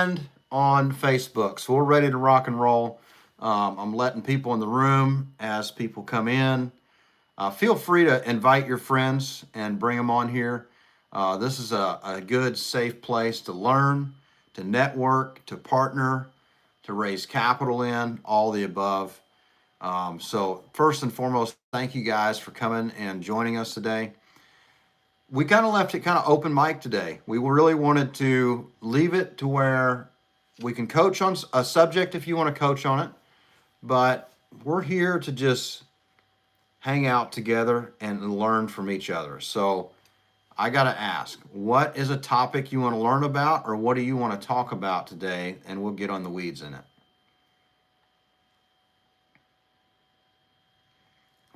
banned on Facebook, so we're ready to rock and roll. I'm letting people in the room as people come in. Feel free to invite your friends and bring them on here. This is a good, safe place to learn, to network, to partner, to raise capital in, all the above. So first and foremost, thank you guys for coming and joining us today. We kind of left it kind of open mic today. We really wanted to leave it to where we can coach on a subject if you want to coach on it, but we're here to just hang out together and learn from each other. So I got to ask, what is a topic you want to learn about, or what do you want to talk about today? And we'll get on the weeds in it.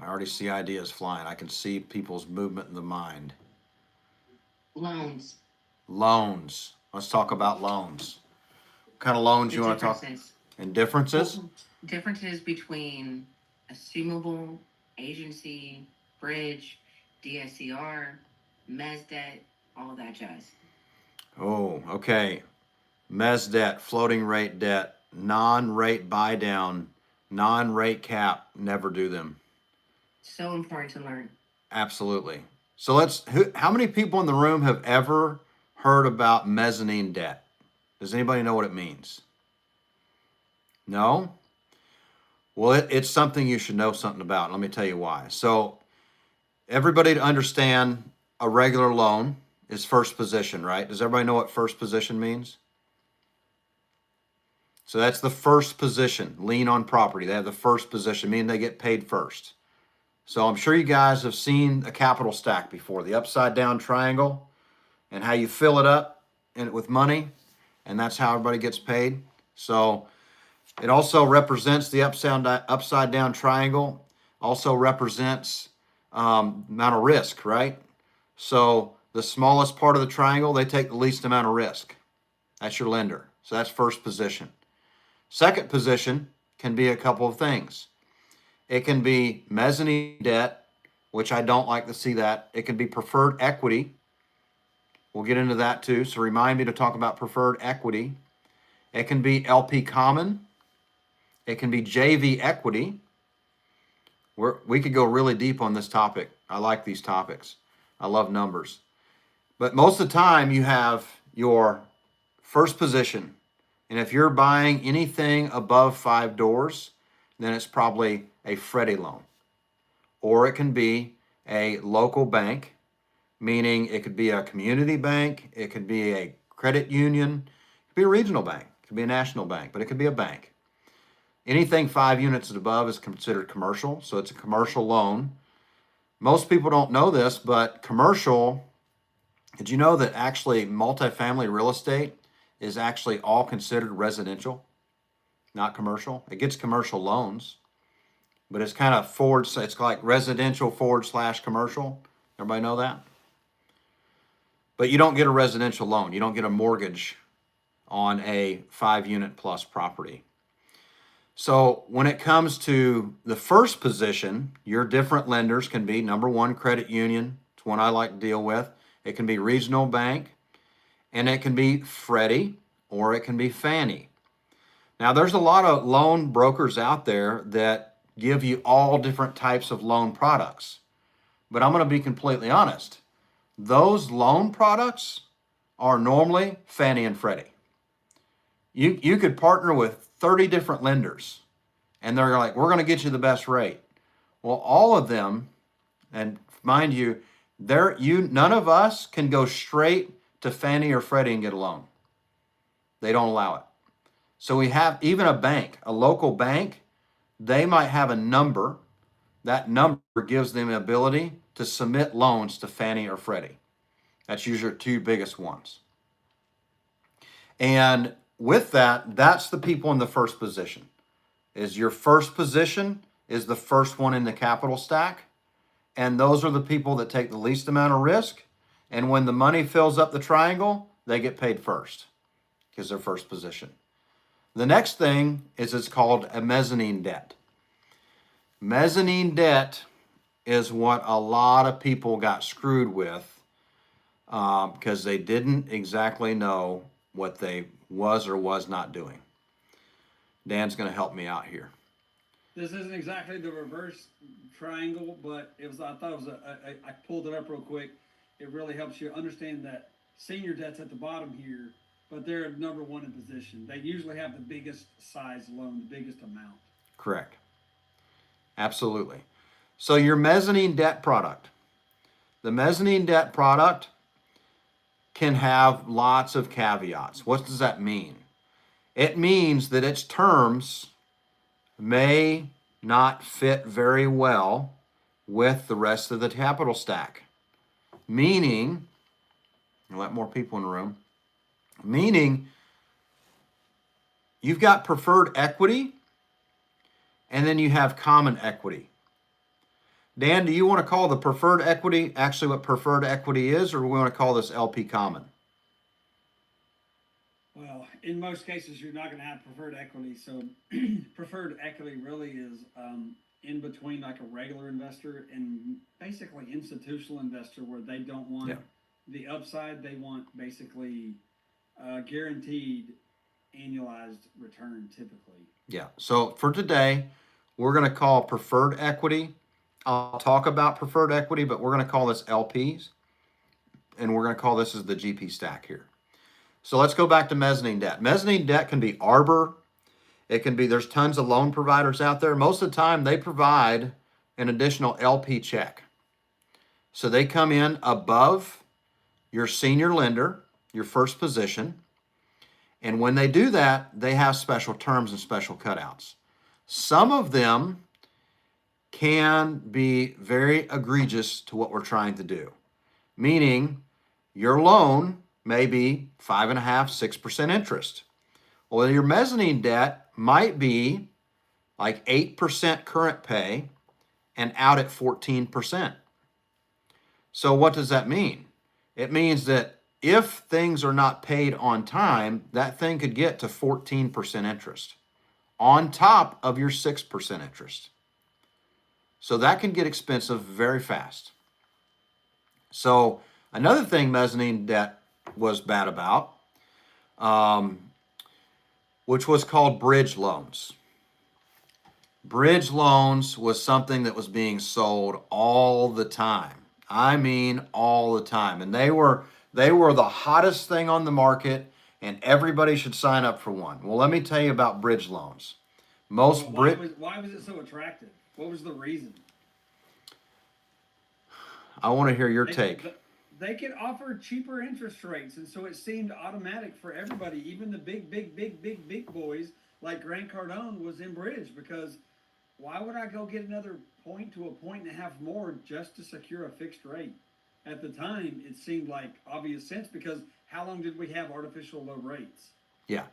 I already see ideas flying. I can see people's movement in the mind. Loans. Loans. Let's talk about loans. What kind of loans The you want to talk? differences. And differences? Differences between assumable, agency, bridge, DSCR, mez debt, all of that jazz. Oh, okay. Mez debt, floating rate debt, non-rate buy down, non-rate cap. Never do them. So important to learn. Absolutely. So how many people in the room have ever heard about mezzanine debt? Does anybody know what it means? No? Well, it's something you should know something about. Let me tell you why. So everybody to understand a regular loan is first position, right? Does everybody know what first position means? So that's the first position, lien on property. They have the first position, meaning they get paid first. So I'm sure you guys have seen a capital stack before, the upside down triangle, and how you fill it up with money, and that's how everybody gets paid. So it also represents the upside down triangle, also represents amount of risk, right? So the smallest part of the triangle, they take the least amount of risk. That's your lender. So that's first position. Second position can be a couple of things. It can be mezzanine debt, which I don't like to see that. It can be preferred equity. We'll get into that too. So remind me to talk about preferred equity. It can be LP common. It can be JV equity. We could go really deep on this topic. I like these topics. I love numbers. But most of the time you have your first position. And if you're buying anything above 5 doors, then it's probably a Freddie loan. Or it can be a local bank, meaning it could be a community bank, it could be a credit union, it could be a regional bank, it could be a national bank, but it could be a bank. Anything 5 units and above is considered commercial, so it's a commercial loan. Most people don't know this, but commercial, did you know that actually multifamily real estate is actually all considered residential, not commercial? It gets commercial loans, but it's kind of it's like residential / commercial. Everybody know that? But you don't get a residential loan. You don't get a mortgage on a 5 unit plus property. So when it comes to the first position, your different lenders can be number one, credit union. It's one I like to deal with. It can be regional bank, and it can be Freddie, or it can be Fannie. Now, there's a lot of loan brokers out there that give you all different types of loan products. But I'm going to be completely honest. Those loan products are normally Fannie and Freddie. You could partner with 30 different lenders, and they're like, we're going to get you the best rate. Well, all of them, and mind you, none of us can go straight to Fannie or Freddie and get a loan. They don't allow it. So we have even a bank, a local bank, they might have a number. That number gives them the ability to submit loans to Fannie or Freddie. That's usually your two biggest ones. And with that, that's the people in the first position. Is your first position is the first one in the capital stack. And those are the people that take the least amount of risk. And when the money fills up the triangle, they get paid first because they're first position. The next thing is it's called a mezzanine debt. Mezzanine debt is what a lot of people got screwed with because they didn't exactly know what they was or was not doing. Dan's going to help me out here. This isn't exactly the reverse triangle, but it was. I thought it was I pulled it up real quick. It really helps you understand that senior debt's at the bottom here, but they're number one in position. They usually have the biggest size loan, the biggest amount. Correct. Absolutely. So your mezzanine debt product. The mezzanine debt product can have lots of caveats. What does that mean? It means that its terms may not fit very well with the rest of the capital stack. Meaning, let more people in the room, meaning you've got preferred equity and then you have common equity. Dan, do you want to call the preferred equity actually what preferred equity is, or do we want to call this LP common? Well, in most cases, you're not going to have preferred equity. So, preferred equity really is in between like a regular investor and basically institutional investor, where they don't want the upside. They want basically guaranteed annualized return typically. Yeah. So for today, we're going to call preferred equity. I'll talk about preferred equity, but we're going to call this LPs, and we're going to call this as the GP stack here. So let's go back to mezzanine debt. Mezzanine debt can be Arbor. It can be, there's tons of loan providers out there. Most of the time, they provide an additional LP check. So they come in above your senior lender, your first position. And when they do that, they have special terms and special cutouts. Some of them can be very egregious to what we're trying to do. Meaning, your loan may be 5.5%, 6% interest. Well, your mezzanine debt might be like 8% current pay and out at 14%. So what does that mean? It means that if things are not paid on time, that thing could get to 14% interest on top of your 6% interest. So that can get expensive very fast. So another thing mezzanine debt was bad about, which was called bridge loans. Bridge loans was something that was being sold all the time. I mean, all the time. And they were the hottest thing on the market, and everybody should sign up for one. Well, let me tell you about bridge loans. Why was it so attractive? What was the reason? I want to hear your take. They could offer cheaper interest rates, and so it seemed automatic for everybody, even the big boys like Grant Cardone was in bridge, because why would I go get another point to a point and a half more just to secure a fixed rate? At the time, it seemed like obvious sense, because how long did we have artificial low rates? Yeah.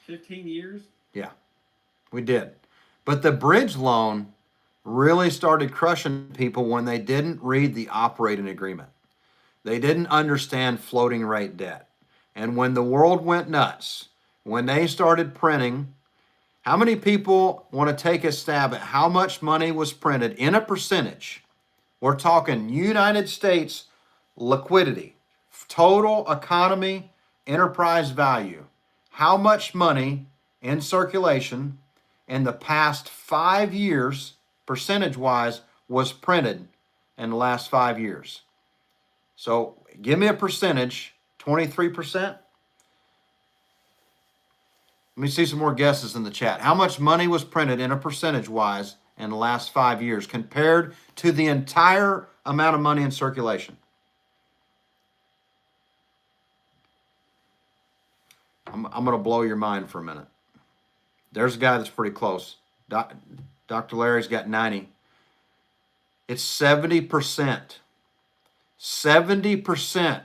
15 years? Yeah, we did. But the bridge loan really started crushing people when they didn't read the operating agreement. They didn't understand floating rate debt. And when the world went nuts, when they started printing, how many people want to take a stab at how much money was printed in a percentage? We're talking United States liquidity, total economy, enterprise value. How much money in circulation in the past 5 years, percentage-wise, was printed in the last 5 years? So give me a percentage, 23%. Let me see some more guesses in the chat. How much money was printed in a percentage-wise in the last 5 years compared to the entire amount of money in circulation? I'm going to blow your mind for a minute. There's a guy that's pretty close. Dr. Larry's got 90. It's 70%. 70%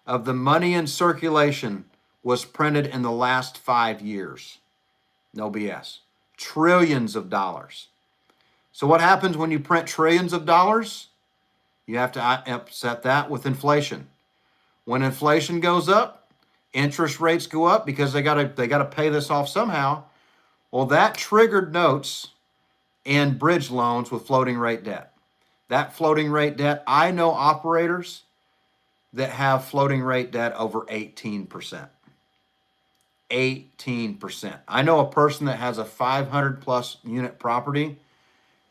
of the money in circulation was printed in the last 5 years. No BS. Trillions of dollars. So what happens when you print trillions of dollars? You have to offset that with inflation. When inflation goes up, interest rates go up because they gotta pay this off somehow. Well, that triggered notes and bridge loans with floating rate debt. That floating rate debt, I know operators that have floating rate debt over 18%. 18%. I know a person that has a 500 plus unit property.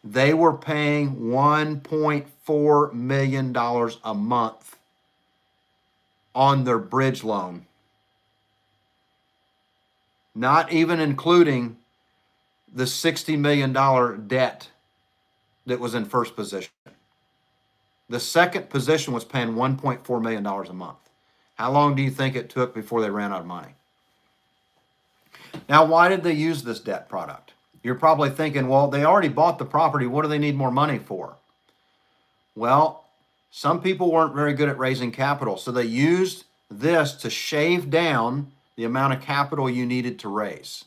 They were paying $1.4 million a month on their bridge loan, not even including the $60 million debt that was in first position. The second position was paying $1.4 million a month. How long do you think it took before they ran out of money? Now, why did they use this debt product? You're probably thinking, well, they already bought the property. What do they need more money for? Well, some people weren't very good at raising capital, so they used this to shave down the amount of capital you needed to raise.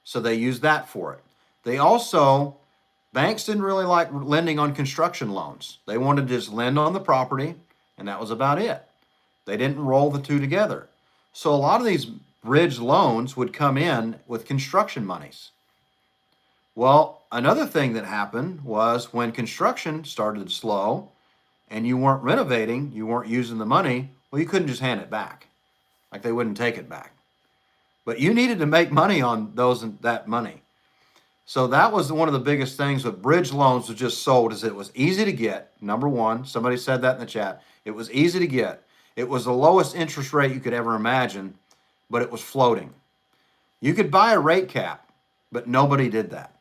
So they used that for it. They also, banks didn't really like lending on construction loans. They wanted to just lend on the property, and that was about it. They didn't roll the two together. So a lot of these bridge loans would come in with construction monies. Well, another thing that happened was when construction started to slow and you weren't renovating, you weren't using the money, well, you couldn't just hand it back. Like they wouldn't take it back. But you needed to make money on that money. So that was one of the biggest things with bridge loans was just sold is it was easy to get. Number one, somebody said that in the chat. It was easy to get. It was the lowest interest rate you could ever imagine, but it was floating. You could buy a rate cap, but nobody did that.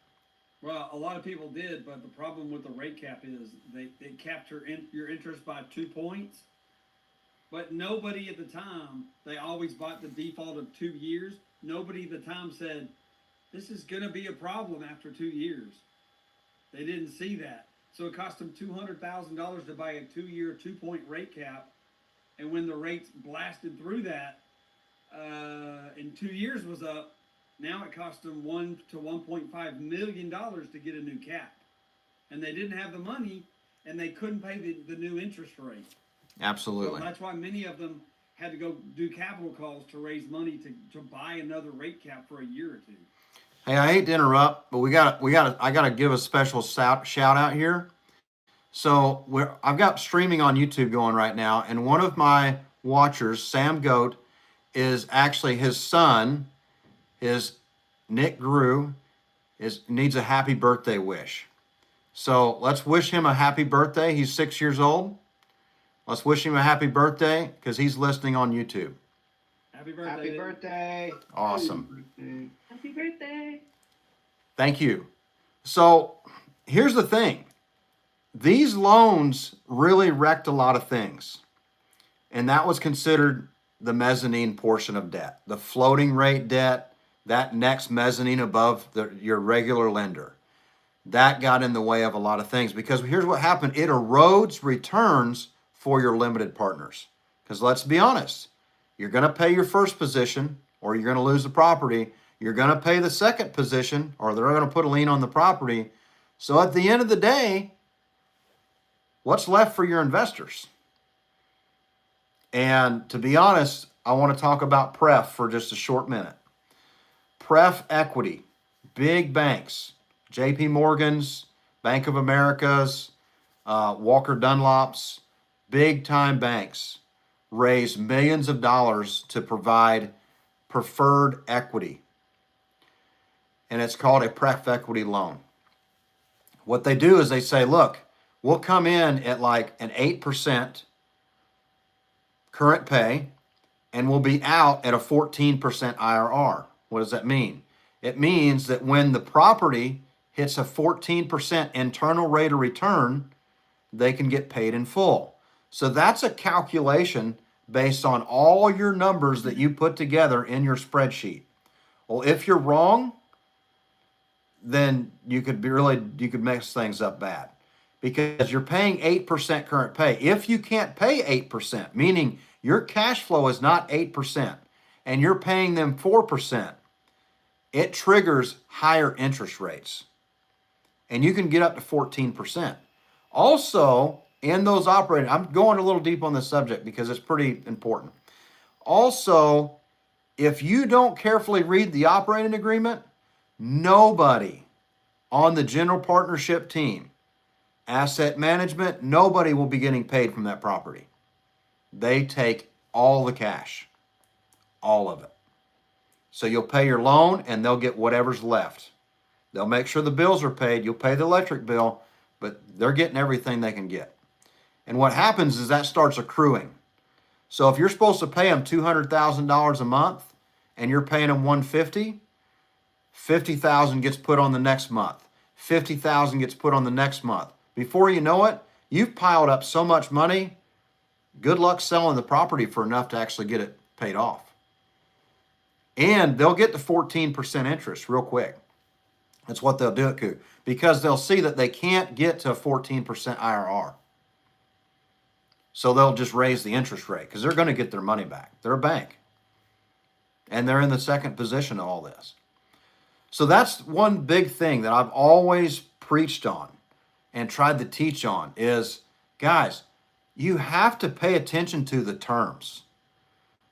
Well, a lot of people did, but the problem with the rate cap is they capped your interest by 2 points. But nobody at the time, they always bought the default of 2 years. Nobody at the time said, this is going to be a problem after 2 years. They didn't see that. So it cost them $200,000 to buy a 2-year, 2-point rate cap. And when the rates blasted through that, and 2 years was up, now it cost them $1 to $1.5 million to get a new cap. And they didn't have the money, and they couldn't pay the new interest rate. Absolutely. So that's why many of them had to go do capital calls to raise money to buy another rate cap for a year or two. Hey, I hate to interrupt, but I gotta give a special shout out here. So I've got streaming on YouTube going right now, and one of my watchers, Sam Goat, is actually his son, is Nick Grew, needs a happy birthday wish. So let's wish him a happy birthday. He's 6 years old. Let's wish him a happy birthday because he's listening on YouTube. Happy birthday. Happy birthday. Awesome. Happy birthday. Thank you. So here's the thing. These loans really wrecked a lot of things. And that was considered the mezzanine portion of debt. The floating rate debt, that next mezzanine above your regular lender. That got in the way of a lot of things because here's what happened. It erodes returns for your limited partners. Because let's be honest, you're going to pay your first position or you're going to lose the property. You're going to pay the second position or they're going to put a lien on the property. So at the end of the day, what's left for your investors? And to be honest, I want to talk about PREF for just a short minute. PREF equity, big banks, JP Morgan's, Bank of America's, Walker Dunlop's, big time banks raise millions of dollars to provide preferred equity. And it's called a PREF equity loan. What they do is they say, look, we'll come in at like an 8% current pay, and we'll be out at a 14% IRR. What does that mean? It means that when the property hits a 14% internal rate of return, they can get paid in full. So that's a calculation based on all your numbers that you put together in your spreadsheet. Well, if you're wrong, then you could mess things up bad because you're paying 8% current pay. If you can't pay 8%, meaning your cash flow is not 8% and you're paying them 4%, it triggers higher interest rates. And you can get up to 14%. Also, in those operating, I'm going a little deep on this subject because it's pretty important. Also, if you don't carefully read the operating agreement, nobody on the general partnership team, asset management, nobody will be getting paid from that property. They take all the cash, all of it. So you'll pay your loan and they'll get whatever's left. They'll make sure the bills are paid. You'll pay the electric bill, but they're getting everything they can get. And what happens is that starts accruing. So if you're supposed to pay them $200,000 a month and you're paying them $150,000, $50,000 gets put on the next month. $50,000 gets put on the next month. Before you know it, you've piled up so much money. Good luck selling the property for enough to actually get it paid off. And they'll get the 14% interest real quick. That's what they'll do at Coop, because they'll see that they can't get to a 14% IRR. So they'll just raise the interest rate because they're going to get their money back. They're a bank. And they're in the second position of all this. So that's one big thing that I've always preached on and tried to teach on is, guys, you have to pay attention to the terms.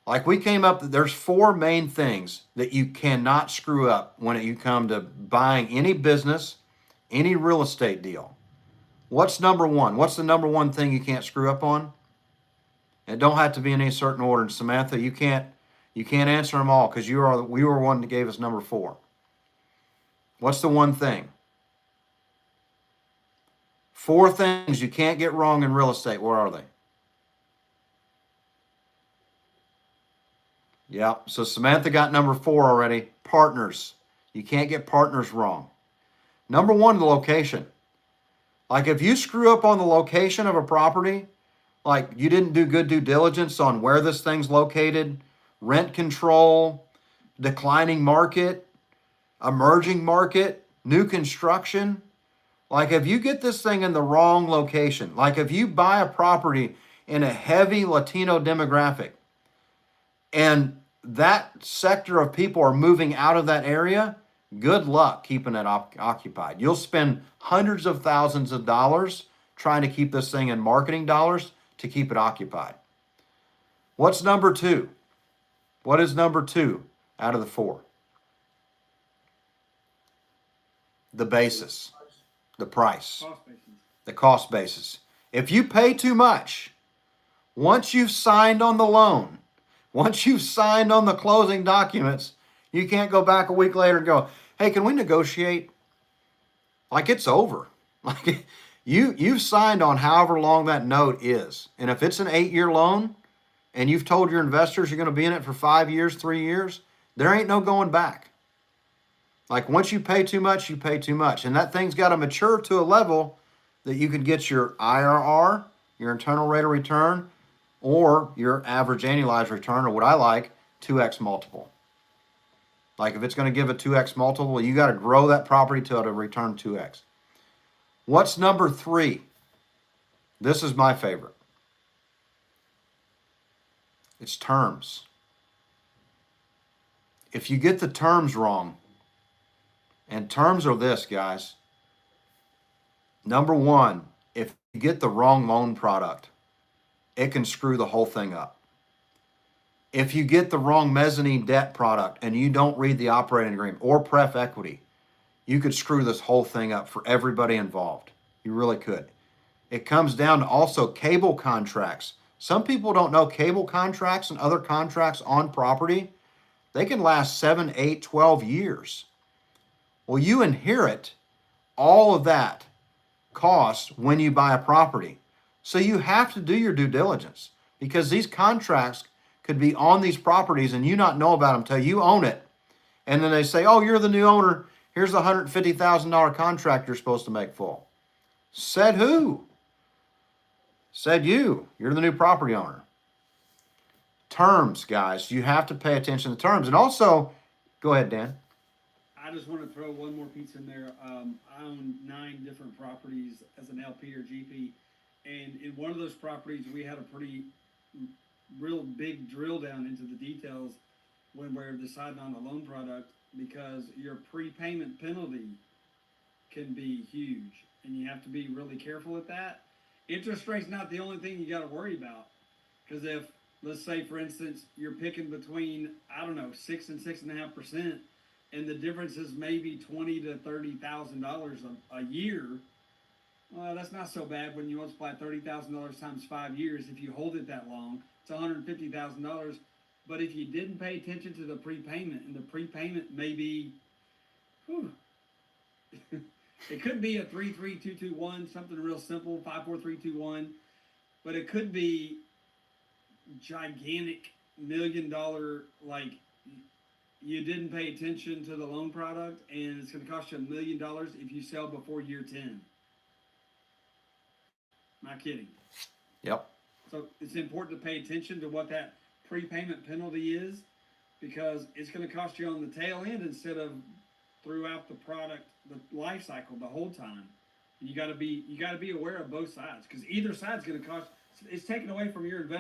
Like we came up, there's 4 main things that you cannot screw up when you come to buying any business, any real estate deal. What's number 1? What's the number 1 thing you can't screw up on? It don't have to be in any certain order. And Samantha, you can't answer them all because we were one that gave us number 4. What's the one thing? 4 things you can't get wrong in real estate. Where are they? Yeah, so Samantha got number 4 already. Partners. You can't get partners wrong. Number 1, the location. Like if you screw up on the location of a property, like you didn't do good due diligence on where this thing's located, rent control, declining market, emerging market, new construction. Like if you get this thing in the wrong location, like if you buy a property in a heavy Latino demographic and that sector of people are moving out of that area, good luck keeping it occupied. You'll spend hundreds of thousands of dollars trying to keep this thing in marketing dollars to keep it occupied. What's number 2? What is number 2 out of the 4? The basis, the price, the cost basis. If you pay too much, once you've signed on the loan, once you've signed on the closing documents, you can't go back a week later and go, hey, can we negotiate? Like it's over. Like you've signed on however long that note is. And if it's an 8-year loan and you've told your investors you're going to be in it for 5 years, 3 years, there ain't no going back. Like once you pay too much, you pay too much. And that thing's got to mature to a level that you can get your IRR, your internal rate of return, or your average annualized return, or what I like, 2x multiple. Like if it's going to give a 2x multiple, you got to grow that property till it'll return 2x. What's number 3? This is my favorite. It's terms. If you get the terms wrong, and terms are this, guys. Number 1, if you get the wrong loan product, it can screw the whole thing up. If you get the wrong mezzanine debt product and you don't read the operating agreement or pref equity, you could screw this whole thing up for everybody involved. You really could. It comes down to also cable contracts. Some people don't know cable contracts and other contracts on property. They can last 7, 8, 12 years. Well, you inherit all of that cost when you buy a property. So you have to do your due diligence because these contracts could be on these properties and you not know about them until you own it. And then they say, oh, you're the new owner. Here's the $150,000 contract you're supposed to make full. Said who? Said you. You're the new property owner. Terms, guys. You have to pay attention to terms. And also, go ahead, Dan. I just want to throw one more piece in there. I own 9 different properties as an LP or GP. And in one of those properties, we had a real big drill down into the details when we were deciding on the loan product because your prepayment penalty can be huge. And you have to be really careful with that. Interest rate's not the only thing you got to worry about. Because if, let's say, for instance, you're picking between, 6 and 6.5%, and the difference is maybe $20,000 to $30,000 a year, well, that's not so bad when you multiply $30,000 times 5 years. If you hold it that long, it's $150,000. But if you didn't pay attention to the prepayment, and the prepayment may be, whew, it could be a 33221, something real simple, 54321, but it could be gigantic $1 million, like you didn't pay attention to the loan product, and it's going to cost you $1 million if you sell before year 10. Not kidding. Yep. So it's important to pay attention to what that prepayment penalty is, because it's going to cost you on the tail end instead of throughout the product, the life cycle, the whole time. You got to be aware of both sides, because either side's going to cost. It's taken away from your investment.